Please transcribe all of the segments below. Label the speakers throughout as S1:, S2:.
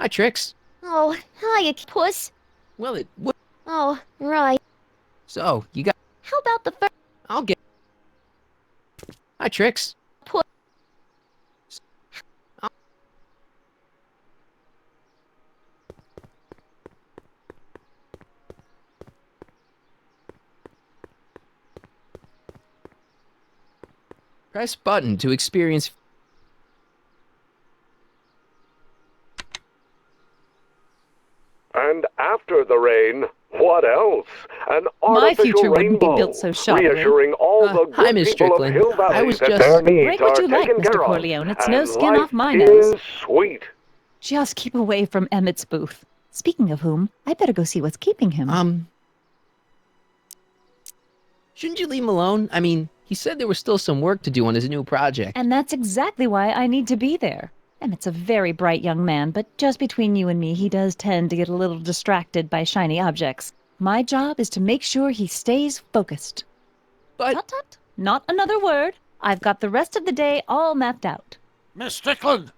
S1: Hi, Trix.
S2: Oh, hiya, puss.
S1: Well, it would.
S2: Oh, right.
S1: So, you got.
S2: How about the first
S1: I'll get. Hi, Trix.
S2: puss?
S1: Press button to experience.
S3: And after the rain, what else? An
S4: My
S3: artificial
S4: future wouldn't be
S3: rainbow,
S4: built so shoddily.
S3: reassuring all the
S1: Hi,
S3: good
S1: Miss
S3: people of
S1: Strickland.
S3: Hill
S1: I
S3: Valley
S1: was
S3: that
S1: just.
S3: their needs
S4: Break what
S3: are
S4: you like,
S3: taken
S4: Mr.
S3: care of,
S4: Corleone. It's
S3: and
S4: no skin
S3: life
S4: off my
S3: is
S4: nose.
S3: sweet.
S4: Just keep away from Emmett's booth. Speaking of whom, I better go see what's keeping him.
S1: Shouldn't you leave him alone? I mean, he said there was still some work to do on his new project.
S4: And that's exactly why I need to be there. Emmett's a very bright young man, but just between you and me, he does tend to get a little distracted by shiny objects. My job is to make sure he stays focused.
S1: But.
S4: Tut tut. Not another word. I've got the rest of the day all mapped out.
S5: Miss Strickland!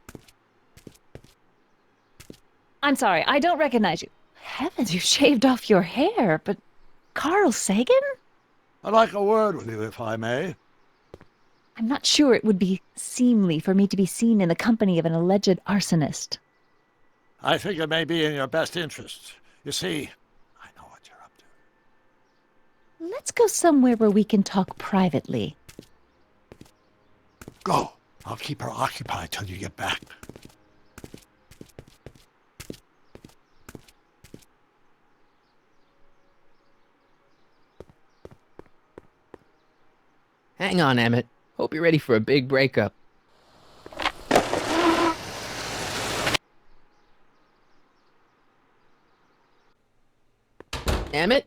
S4: I'm sorry, I don't recognize you. Heavens, you shaved off your hair, but Carl Sagan?
S5: I'd like a word with you, if I may.
S4: I'm not sure it would be seemly for me to be seen in the company of an alleged arsonist.
S5: I think it may be in your best interests. You see, I know what you're up to.
S4: Let's go somewhere where we can talk privately.
S5: Go. I'll keep her occupied till you get back.
S1: Hang on, Emmett. Hope you're ready for a big breakup. Emmett?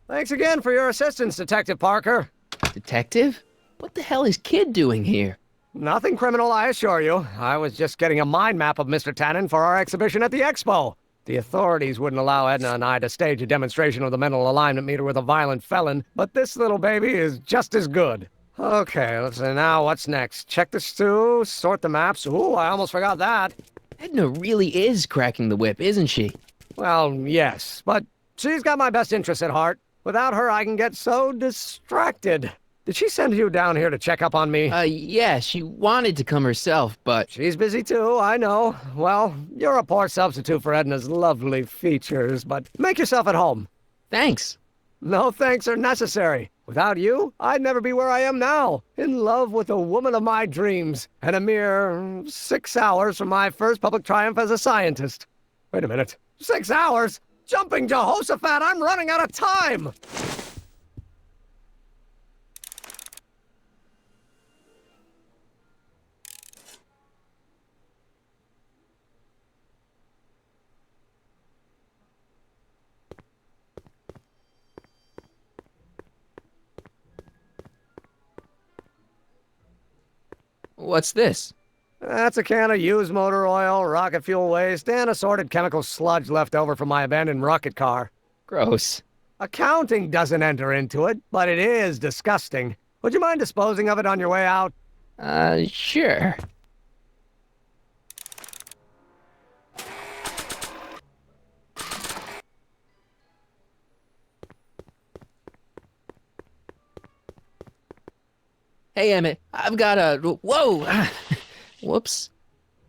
S6: Thanks again for your assistance, Detective Parker.
S1: Detective? What the hell is Kid doing here?
S6: Nothing criminal, I assure you. I was just getting a mind map of Mr. Tannen for our exhibition at the Expo. The authorities wouldn't allow Edna and I to stage a demonstration of the mental alignment meter with a violent felon, but this little baby is just as good. Okay, let's see now what's next. Check the stew, sort the maps. Ooh, I almost forgot that.
S1: Edna really is cracking the whip, isn't she?
S6: Well, yes, but she's got my best interests at heart. Without her, I can get so distracted. Did she send you down here to check up on me?
S1: Yeah, she wanted to come herself, but...
S6: She's busy too, I know. Well, you're a poor substitute for Edna's lovely features, but make yourself at home.
S1: Thanks.
S6: No thanks are necessary. Without you, I'd never be where I am now, in love with the woman of my dreams, and a mere 6 hours from my first public triumph as a scientist. Wait a minute. 6 hours? Jumping Jehoshaphat, I'm running out of time!
S1: What's this?
S6: That's a can of used motor oil, rocket fuel waste, and assorted chemical sludge left over from my abandoned rocket car.
S1: Gross.
S6: Accounting doesn't enter into it, but it is disgusting. Would you mind disposing of it on your way out?
S1: Sure. Hey, Emmett, I've got a... Whoa! Whoops.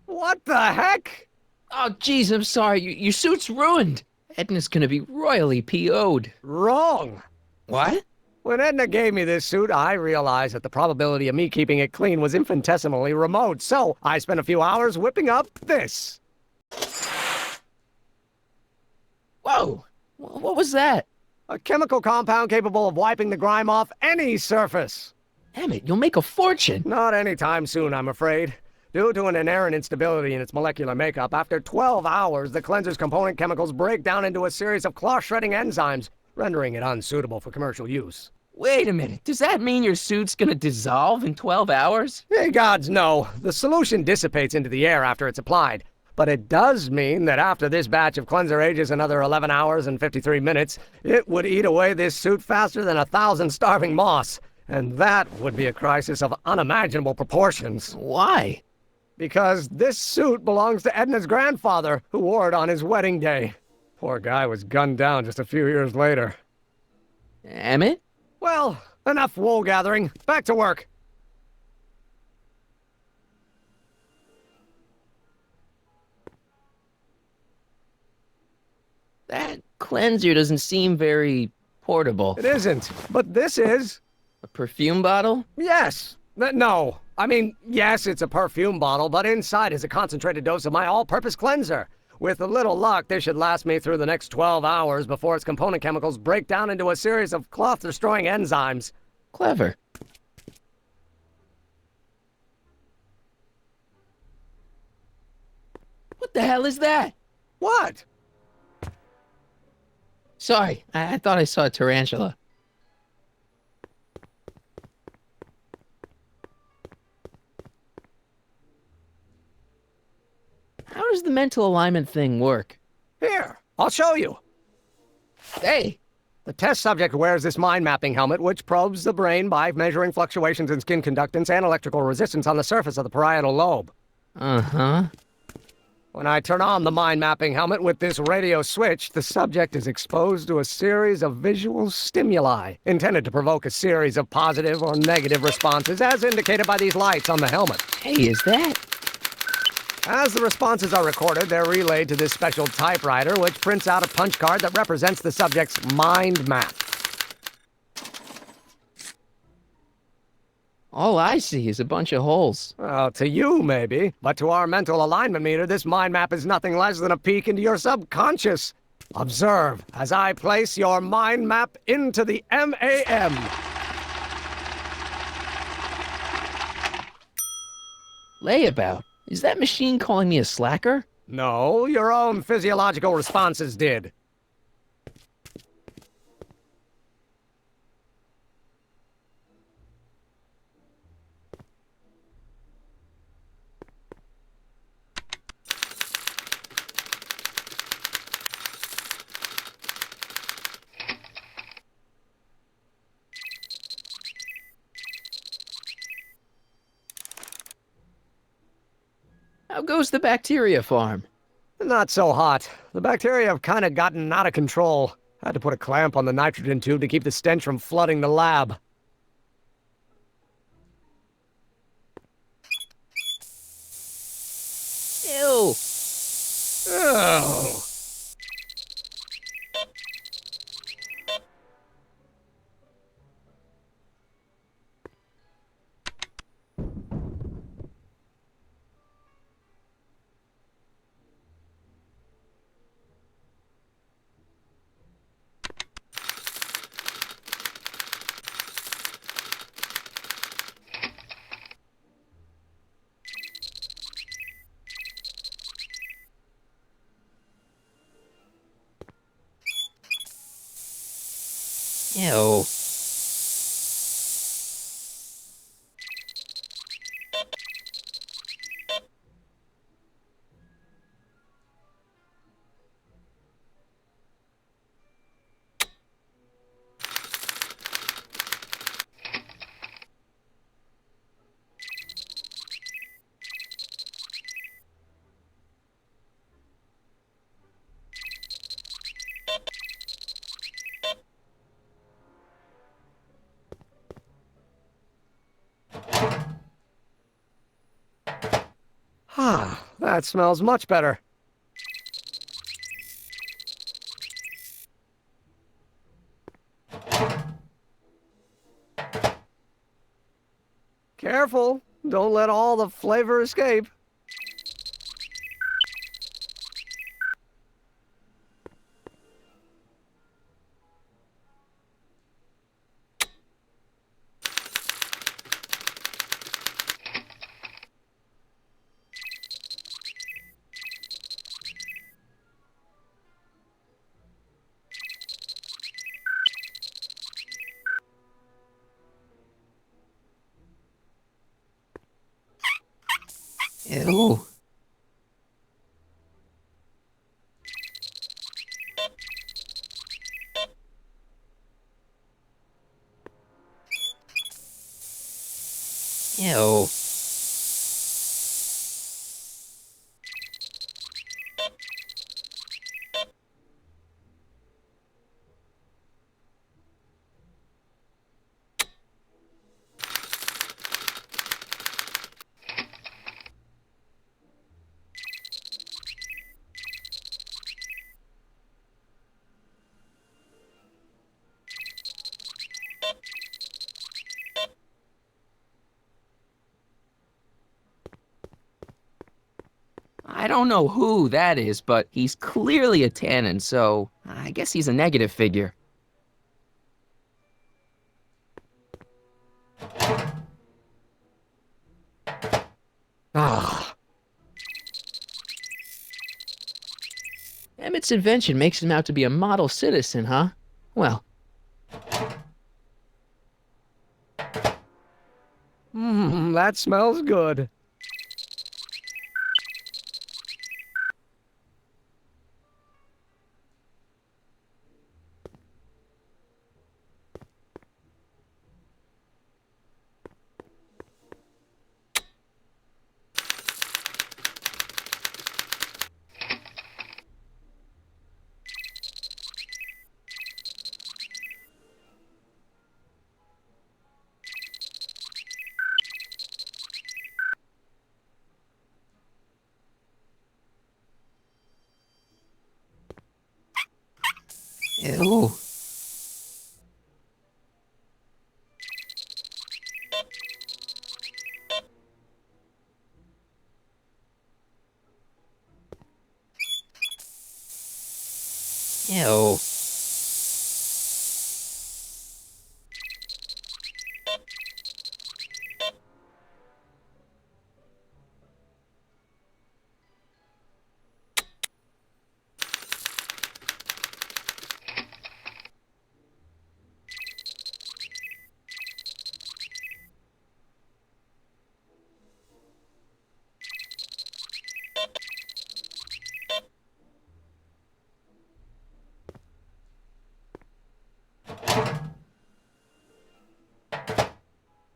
S6: What the heck?
S1: Oh, jeez, I'm sorry. Your suit's ruined. Edna's gonna be royally PO'd.
S6: Wrong.
S1: What?
S6: When Edna gave me this suit, I realized that the probability of me keeping it clean was infinitesimally remote, so I spent a few hours whipping up this.
S1: Whoa! What was that?
S6: A chemical compound capable of wiping the grime off any surface.
S1: Emmett, you'll make a fortune.
S6: Not anytime soon, I'm afraid. Due to an inherent instability in its molecular makeup, after 12 hours, the cleanser's component chemicals break down into a series of cloth-shredding enzymes, rendering it unsuitable for commercial use.
S1: Wait a minute. Does that mean your suit's gonna dissolve in 12 hours?
S6: Hey, gods, no. The solution dissipates into the air after it's applied. But it does mean that after this batch of cleanser ages another 11 hours and 53 minutes, it would eat away this suit faster than 1,000 starving moths. And that would be a crisis of unimaginable proportions.
S1: Why?
S6: Because this suit belongs to Edna's grandfather, who wore it on his wedding day. Poor guy was gunned down just a few years later.
S1: Emmett?
S6: Well, enough wool gathering. Back to work.
S1: That cleanser doesn't seem very portable.
S6: It isn't, but this is.
S1: A perfume bottle?
S6: Yes. No. I mean, yes, it's a perfume bottle, but inside is a concentrated dose of my all-purpose cleanser. With a little luck, this should last me through the next 12 hours before its component chemicals break down into a series of cloth-destroying enzymes.
S1: Clever. What the hell is that?
S6: What?
S1: Sorry, I thought I saw a tarantula. How does the mental alignment thing work?
S6: Here, I'll show you.
S1: Hey,
S6: The test subject wears this mind mapping helmet, which probes the brain by measuring fluctuations in skin conductance and electrical resistance on the surface of the parietal lobe.
S1: uh-huh.
S6: When I turn on the mind mapping helmet with this radio switch, the subject is exposed to a series of visual stimuli, intended to provoke a series of positive or negative responses, as indicated by these lights on the helmet.
S1: Hey, is that?
S6: As the responses are recorded, they're relayed to this special typewriter, which prints out a punch card that represents the subject's mind map.
S1: All I see is a bunch of holes.
S6: Well, to you, maybe, but to our mental alignment meter, this mind map is nothing less than a peek into your subconscious. Observe as I place your mind map into the MAM.
S1: Layabout. Is that machine calling me a slacker?
S6: No, your own physiological responses did.
S1: How goes the bacteria farm?
S6: Not so hot. The bacteria have kind of gotten out of control. Had to put a clamp on the nitrogen tube to keep the stench from flooding the lab.
S1: Ew.
S6: Oh.
S1: Ew.
S6: Ah, that smells much better. Careful, don't let all the flavor escape.
S1: Ew. Ew. I don't know who that is, but he's clearly a Tannen, so I guess he's a negative figure.
S6: Ah,
S1: Emmett's invention makes him out to be a model citizen, huh? Well,
S6: that smells good.
S1: ew. Ew.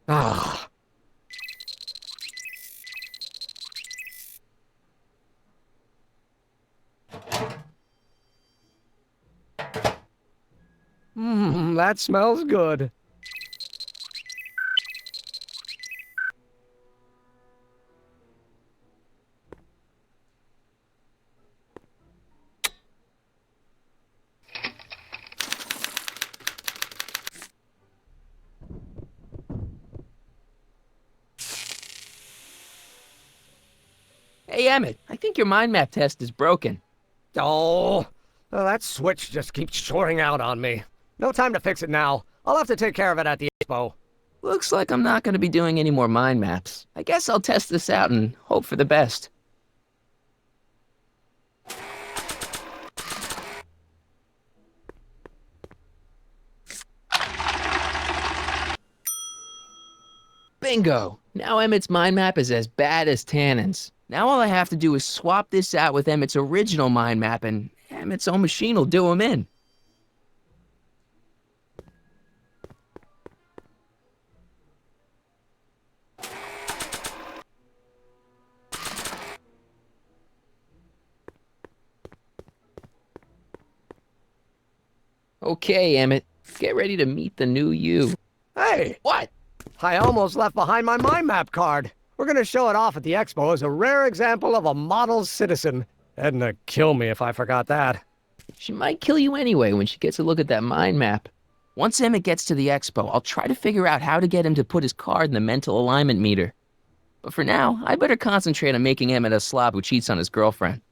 S6: Ah. That smells good.
S1: Hey, Emmett, I think your mind map test is broken.
S6: Oh, that switch just keeps shorting out on me. No time to fix it now. I'll have to take care of it at the Expo.
S1: Looks like I'm not going to be doing any more mind maps. I guess I'll test this out and hope for the best. Bingo! Now Emmett's mind map is as bad as Tannen's. Now all I have to do is swap this out with Emmett's original mind map and Emmett's own machine will do him in. Okay, Emmett, get ready to meet the new you.
S6: Hey,
S1: What?
S6: I almost left behind my mind map card. We're gonna show it off at the Expo as a rare example of a model citizen. Edna kill me if I forgot that.
S1: She might kill you anyway when she gets a look at that mind map. Once Emmett gets to the Expo, I'll try to figure out how to get him to put his card in the mental alignment meter. But for now, I better concentrate on making Emmett a slob who cheats on his girlfriend.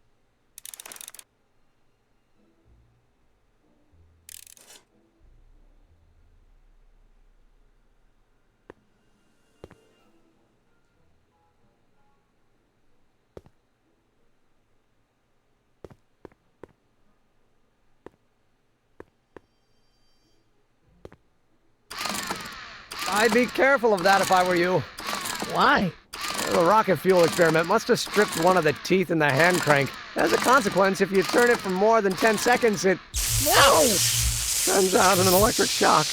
S6: I'd be careful of that if I were you.
S1: Why?
S6: The rocket fuel experiment must have stripped one of the teeth in the hand crank. As a consequence, if you turn it for more than 10 seconds, it sends out an electric shock.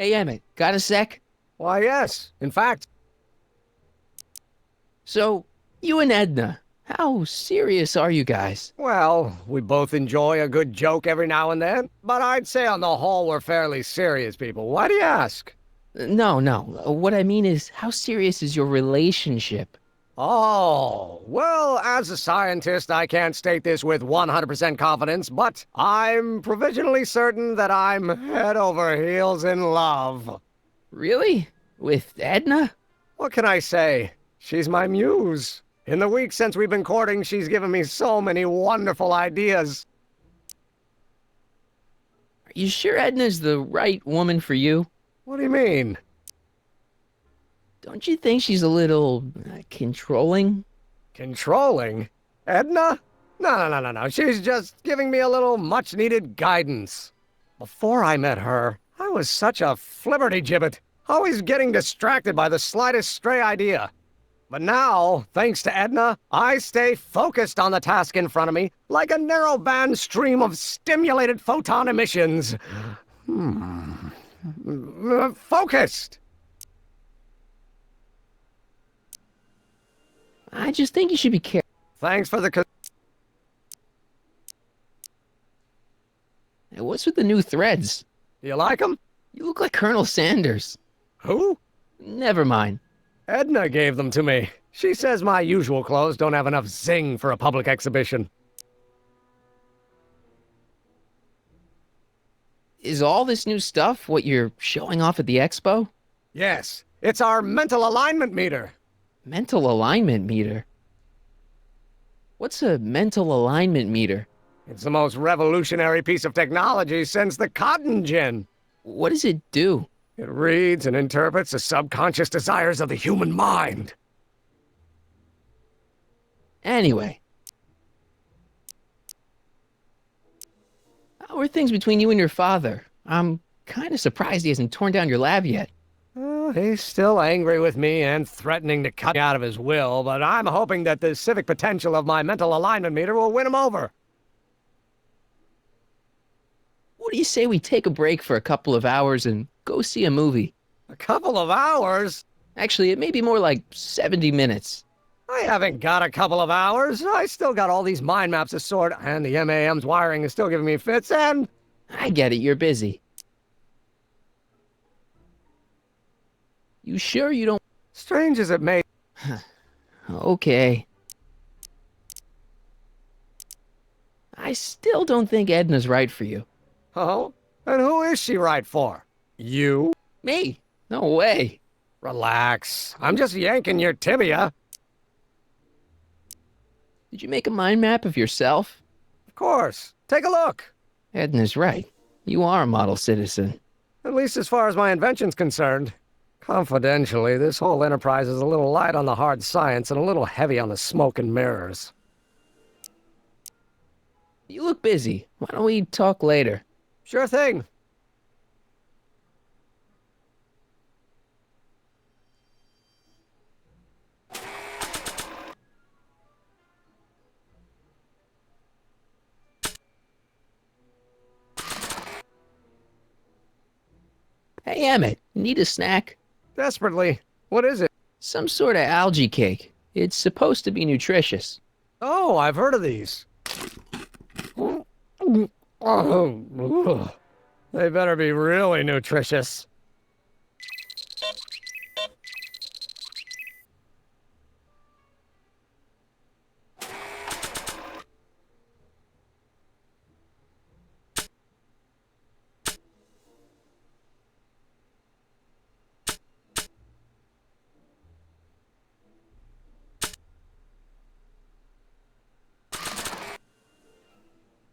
S1: Hey, Emmett, got a sec?
S6: Why, yes. In fact,
S1: So, you and Edna, how serious are you guys?
S6: well, we both enjoy a good joke every now and then, but I'd say on the whole we're fairly serious people. Why do you ask?
S1: No, what I mean is, how serious is your relationship?
S6: Oh, well, as a scientist, I can't state this with 100% confidence, but I'm provisionally certain that I'm head over heels in love.
S1: Really? With Edna?
S6: What can I say? She's my muse. In the weeks since we've been courting, she's given me so many wonderful ideas.
S1: Are you sure Edna's the right woman for you?
S6: What do you mean?
S1: Don't you think she's a little controlling?
S6: Controlling? Edna? No. She's just giving me a little much-needed guidance. Before I met her, I was such a flibberty-gibbet, always getting distracted by the slightest stray idea. But now, thanks to Edna, I stay focused on the task in front of me, like a narrow-band stream of stimulated photon emissions. Focused!
S1: I just think you should be careful.
S6: Thanks for the...
S1: What's with the new threads?
S6: You like them?
S1: You look like Colonel Sanders.
S6: Who?
S1: Never mind.
S6: Edna gave them to me. She says my usual clothes don't have enough zing for a public exhibition.
S1: Is all this new stuff what you're showing off at the expo?
S6: Yes, it's our mental alignment meter.
S1: Mental alignment meter? What's a mental alignment meter?
S6: It's the most revolutionary piece of technology since the cotton gin.
S1: What does it do?
S6: It reads and interprets the subconscious desires of the human mind.
S1: Anyway. How are things between you and your father? I'm kind of surprised he hasn't torn down your lab yet.
S6: He's still angry with me and threatening to cut me out of his will, but I'm hoping that the civic potential of my mental alignment meter will win him over.
S1: What do you say we take a break for a couple of hours and go see a movie?
S6: A couple of hours?
S1: Actually, it may be more like 70 minutes.
S6: I haven't got a couple of hours. I still got all these mind maps to sort, and the MAM's wiring is still giving me fits, and...
S1: I get it, you're busy. You sure you don't...
S6: Strange as it may...
S1: Okay. I still don't think Edna's right for you.
S6: Oh? And who is she right for? You?
S1: Me? No way.
S6: Relax. I'm just yanking your tibia.
S1: Did you make a mind map of yourself?
S6: Of course. Take a look.
S1: Edna's right. You are a model citizen.
S6: At least as far as my invention's concerned. Confidentially, this whole enterprise is a little light on the hard science and a little heavy on the smoke and mirrors.
S1: You look busy. Why don't we talk later?
S6: Sure thing.
S1: Hey, Emmett, need a snack?
S6: Desperately. What is it?
S1: Some sort of algae cake. It's supposed to be nutritious.
S6: Oh, I've heard of these. Oh, they better be really nutritious.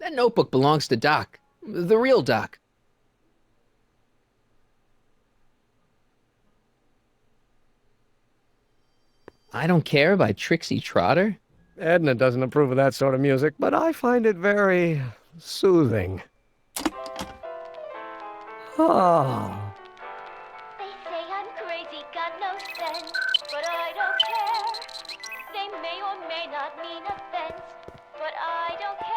S1: That notebook belongs to Doc. The real Doc. I Don't Care by Trixie Trotter?
S6: Edna doesn't approve of that sort of music, but I find it very soothing. Oh.
S2: They say I'm crazy, got no sense, but I don't care. They may or may not mean offense, but I don't care.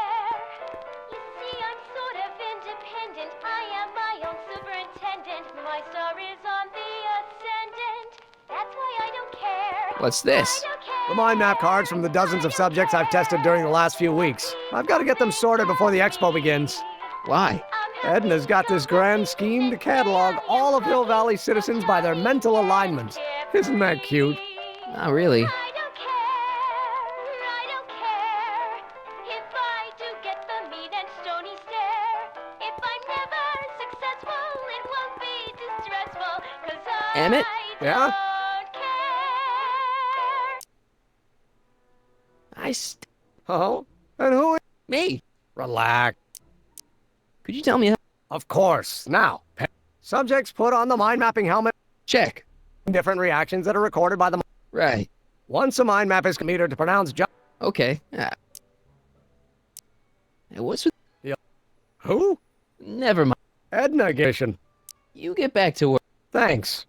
S2: You see, I'm sort of independent. I am my own superintendent. My star is on the ascendant. That's why I don't care.
S1: What's this?
S2: I don't care.
S6: The mind map cards from the dozens of subjects I've tested during the last few weeks. I've got to get them sorted before the expo begins.
S1: Why?
S6: Edna's got this grand scheme to catalog all of Hill Valley citizens by their mental alignment. Isn't that cute?
S1: Not really.
S2: I don't care.
S6: Yeah?
S2: don't care.
S6: Oh? And who is...
S1: Me.
S6: Relax.
S1: Could you tell me how?
S6: Of course. Now, subjects put on the mind mapping helmet.
S1: Check.
S6: Different reactions that are recorded by the...
S1: Right.
S6: Once a mind map is meter to pronounce
S1: Okay. And what's with...
S6: Who?
S1: Never mind.
S6: Edna Gishin.
S1: You get back to work.
S6: Thanks.